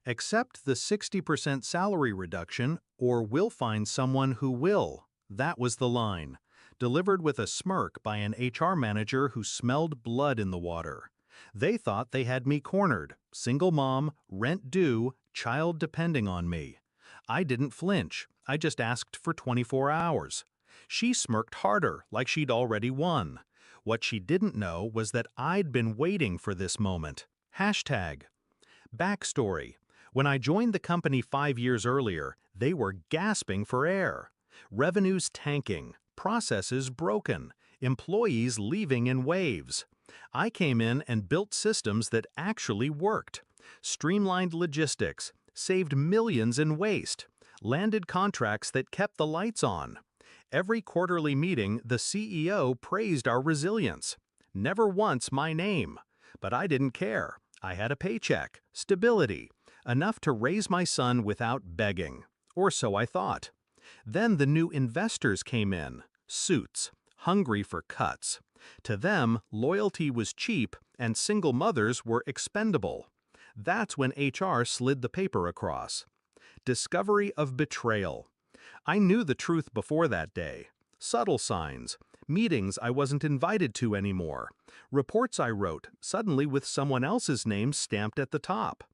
Accept the 60% salary reduction or we'll find someone who will. That was the line, delivered with a smirk by an HR manager who smelled blood in the water. They thought they had me cornered, single mom, rent due, child depending on me. I didn't flinch, I just asked for 24 hours. She smirked harder, like she'd already won. What she didn't know was that I'd been waiting for this moment. Hashtag. Backstory. When I joined the company 5 years earlier, they were gasping for air. Revenues tanking, processes broken, employees leaving in waves. I came in and built systems that actually worked, streamlined logistics, saved millions in waste, landed contracts that kept the lights on. Every quarterly meeting, the CEO praised our resilience. Never once my name. But I didn't care. I had a paycheck, stability, enough to raise my son without begging. Or so I thought. Then the new investors came in, suits, hungry for cuts. To them, loyalty was cheap and single mothers were expendable. That's when HR slid the paper across. Discovery of betrayal. I knew the truth before that day. Subtle signs, meetings I wasn't invited to anymore, reports I wrote, suddenly with someone else's name stamped at the top.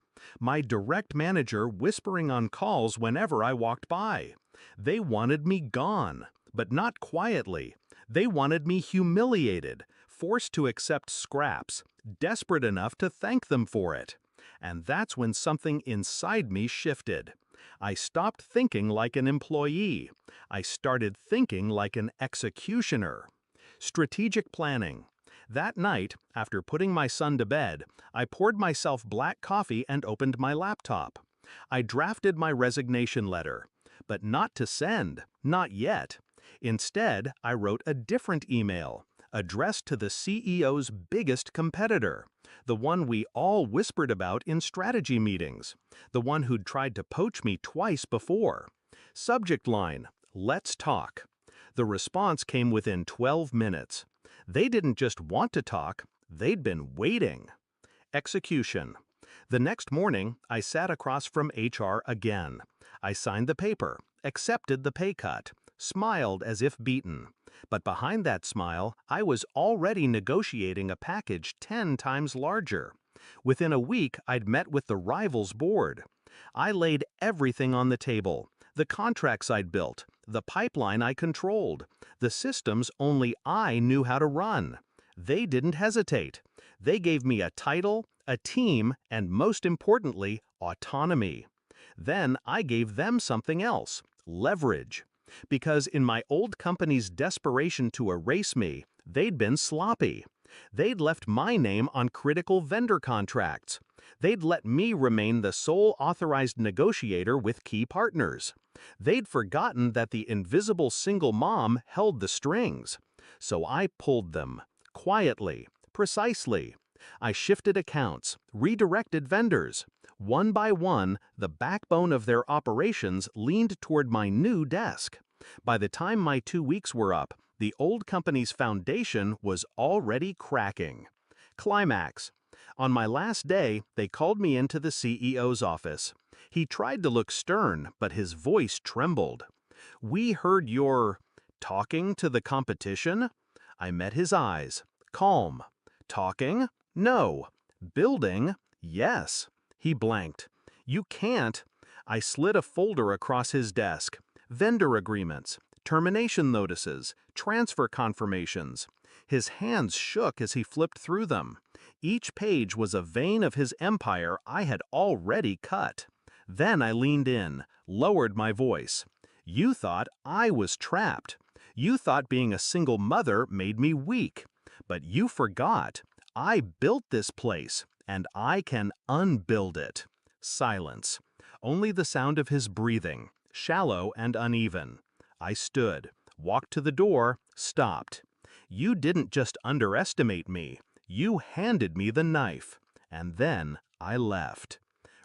My direct manager whispering on calls whenever I walked by. They wanted me gone, but not quietly. They wanted me humiliated, forced to accept scraps, desperate enough to thank them for it. And that's when something inside me shifted. I stopped thinking like an employee. I started thinking like an executioner. Strategic planning. That night, after putting my son to bed, I poured myself black coffee and opened my laptop. I drafted my resignation letter, but not to send, not yet. Instead, I wrote a different email, addressed to the CEO's biggest competitor, the one we all whispered about in strategy meetings, the one who'd tried to poach me twice before. Subject line, "Let's talk." The response came within 12 minutes. They didn't just want to talk, they'd been waiting. Execution. The next morning, I sat across from HR again. I signed the paper, accepted the pay cut, smiled as if beaten. But behind that smile, I was already negotiating a package 10 times larger. Within a week, I'd met with the rivals board. I laid everything on the table. The contracts I'd built, the pipeline I controlled, the systems only I knew how to run. They didn't hesitate. They gave me a title, a team, and most importantly, autonomy. Then I gave them something else, leverage. Because in my old company's desperation to erase me, they'd been sloppy. They'd left my name on critical vendor contracts. They'd let me remain the sole authorized negotiator with key partners. They'd forgotten that the invisible single mom held the strings. So I pulled them, quietly, precisely. I shifted accounts, redirected vendors. One by one, the backbone of their operations leaned toward my new desk. By the time my 2 weeks were up, the old company's foundation was already cracking. Climax. On my last day, they called me into the CEO's office. He tried to look stern, but his voice trembled. "We heard you're talking to the competition?" I met his eyes. Calm. Talking? No. Building? Yes. He blanked. "You can't." I slid a folder across his desk. Vendor agreements, termination notices, transfer confirmations. His hands shook as he flipped through them. Each page was a vein of his empire I had already cut. Then I leaned in, lowered my voice. "You thought I was trapped. You thought being a single mother made me weak. But you forgot. I built this place, and I can unbuild it." Silence. Only the sound of his breathing, shallow and uneven. I stood, walked to the door, stopped. "You didn't just underestimate me. You handed me the knife." And then I left.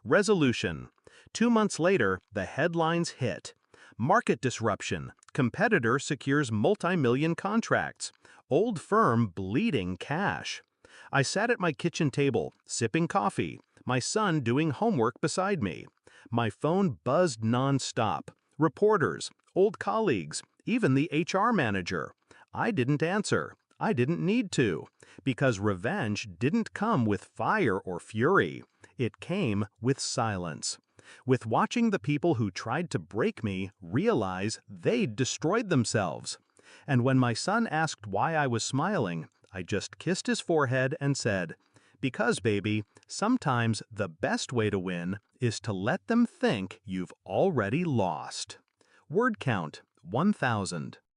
Resolution. 2 months later, the headlines hit. Market disruption. Competitor secures multi-million contracts. Old firm bleeding cash. I sat at my kitchen table, sipping coffee, My son doing homework beside me. My phone buzzed nonstop. Reporters, old colleagues, even the HR manager. I didn't answer. I didn't need to. Because revenge didn't come with fire or fury. It came with silence. With watching the people who tried to break me realize they'd destroyed themselves. And when my son asked why I was smiling, I just kissed his forehead and said, "Because, baby, sometimes the best way to win is to let them think you've already lost." Word count, 1,000.